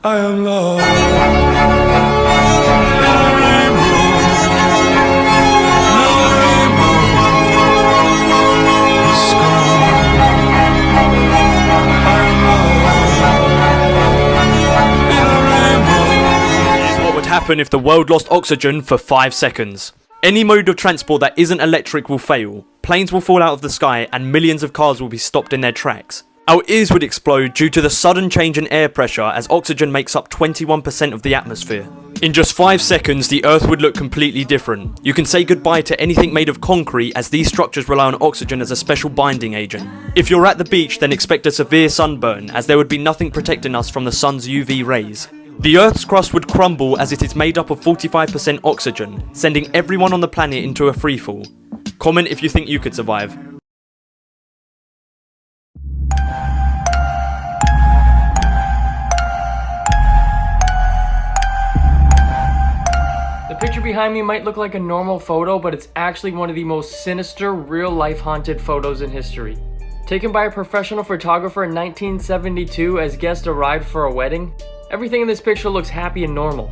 I am lost. Here's what would happen if the world lost oxygen for 5 seconds. Any mode of transport that isn't electric will fail, planes will fall out of the sky, and millions of cars will be stopped in their tracks. Our ears would explode due to the sudden change in air pressure, as oxygen makes up 21% of the atmosphere. In just 5 seconds, the Earth would look completely different. You can say goodbye to anything made of concrete, as these structures rely on oxygen as a special binding agent. If you're at the beach, then expect a severe sunburn, as there would be nothing protecting us from the sun's UV rays. The Earth's crust would crumble, as it is made up of 45% oxygen, sending everyone on the planet into a freefall. Comment if you think you could survive. The picture behind me might look like a normal photo, but it's actually one of the most sinister, real-life haunted photos in history. Taken by a professional photographer in 1972 as guests arrived for a wedding, everything in this picture looks happy and normal.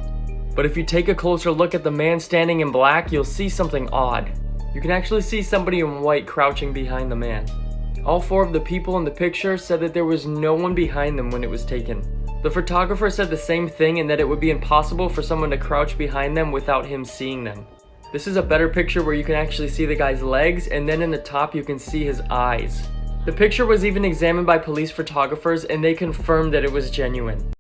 But if you take a closer look at the man standing in black, you'll see something odd. You can actually see somebody in white crouching behind the man. All 4 of the people in the picture said that there was no one behind them when it was taken. The photographer said the same thing, and that it would be impossible for someone to crouch behind them without him seeing them. This is a better picture where you can actually see the guy's legs, and then in the top you can see his eyes. The picture was even examined by police photographers, and they confirmed that it was genuine.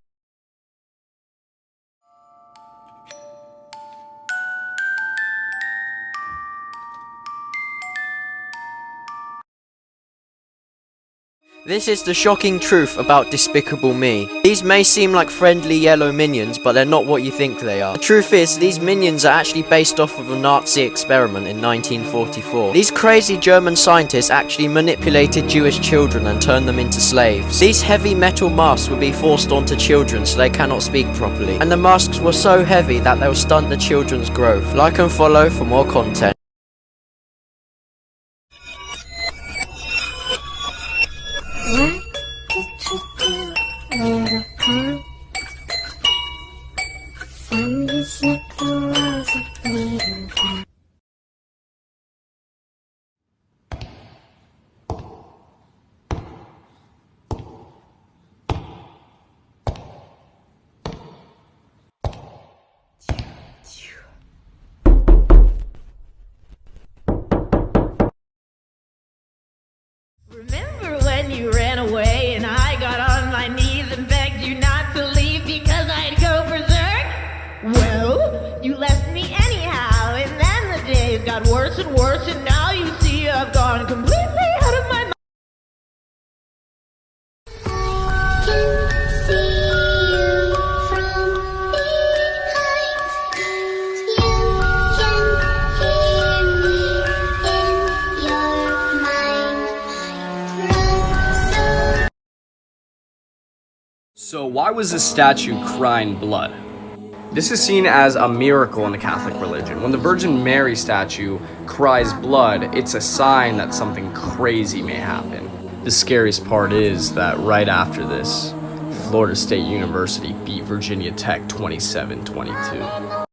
This is the shocking truth about Despicable Me. These may seem like friendly yellow minions, but they're not what you think they are. The truth is, these minions are actually based off of a Nazi experiment in 1944. These crazy German scientists actually manipulated Jewish children and turned them into slaves. These heavy metal masks would be forced onto children so they cannot speak properly. And the masks were so heavy that they will stunt the children's growth. Like and follow for more content. Remember when you ran away and I got on my knees and begged you not to leave because I'd go berserk? Well, you left me anyhow, and then the days got worse and worse, and now you see I've gone completely out of my mind. So why was this statue crying blood? This is seen as a miracle in the Catholic religion. When the Virgin Mary statue cries blood, it's a sign that something crazy may happen. The scariest part is that right after this, Florida State University beat Virginia Tech 27-22.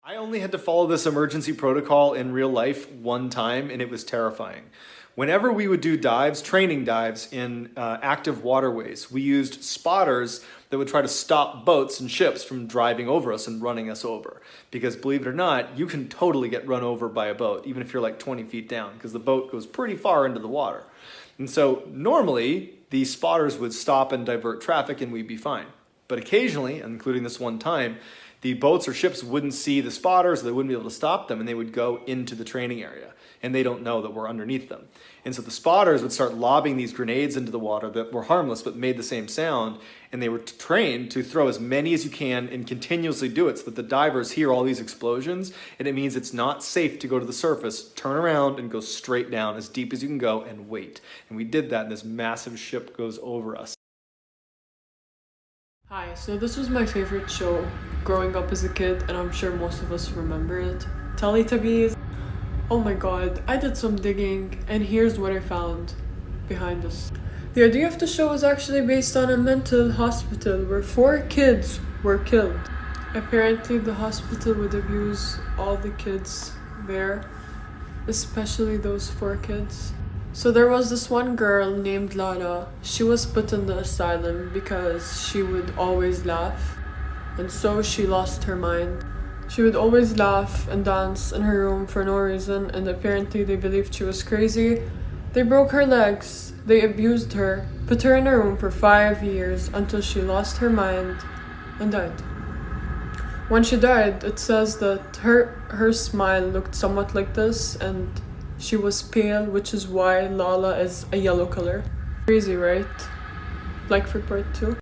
I only had to follow this emergency protocol in real life one time, and it was terrifying. Whenever we would do dives, training dives in active waterways, we used spotters that would try to stop boats and ships from driving over us and running us over. Because believe it or not, you can totally get run over by a boat, even if you're like 20 feet down, because the boat goes pretty far into the water. And so normally, these spotters would stop and divert traffic and we'd be fine. But occasionally, including this one time, the boats or ships wouldn't see the spotters, they wouldn't be able to stop them, and they would go into the training area, and they don't know that we're underneath them. And so the spotters would start lobbing these grenades into the water that were harmless but made the same sound, and they were trained to throw as many as you can and continuously do it so that the divers hear all these explosions, and it means it's not safe to go to the surface, turn around and go straight down as deep as you can go and wait. And we did that, and this massive ship goes over us. Hi, so this was my favorite show growing up as a kid, and I'm sure most of us remember it. Teletubbies. Oh my god, I did some digging, and here's what I found behind us. The idea of the show was actually based on a mental hospital where 4 kids were killed. Apparently the hospital would abuse all the kids there, especially those 4 kids. So there was this one girl named Lala. She was put in the asylum because she would always laugh, and so she lost her mind. She would always laugh and dance in her room for no reason, and apparently they believed she was crazy. They broke her legs, they abused her, put her in a room for 5 years until she lost her mind and died. When she died, it says that her smile looked somewhat like this, and she was pale, which is why Lala is a yellow color. Crazy, right? Like for part 2.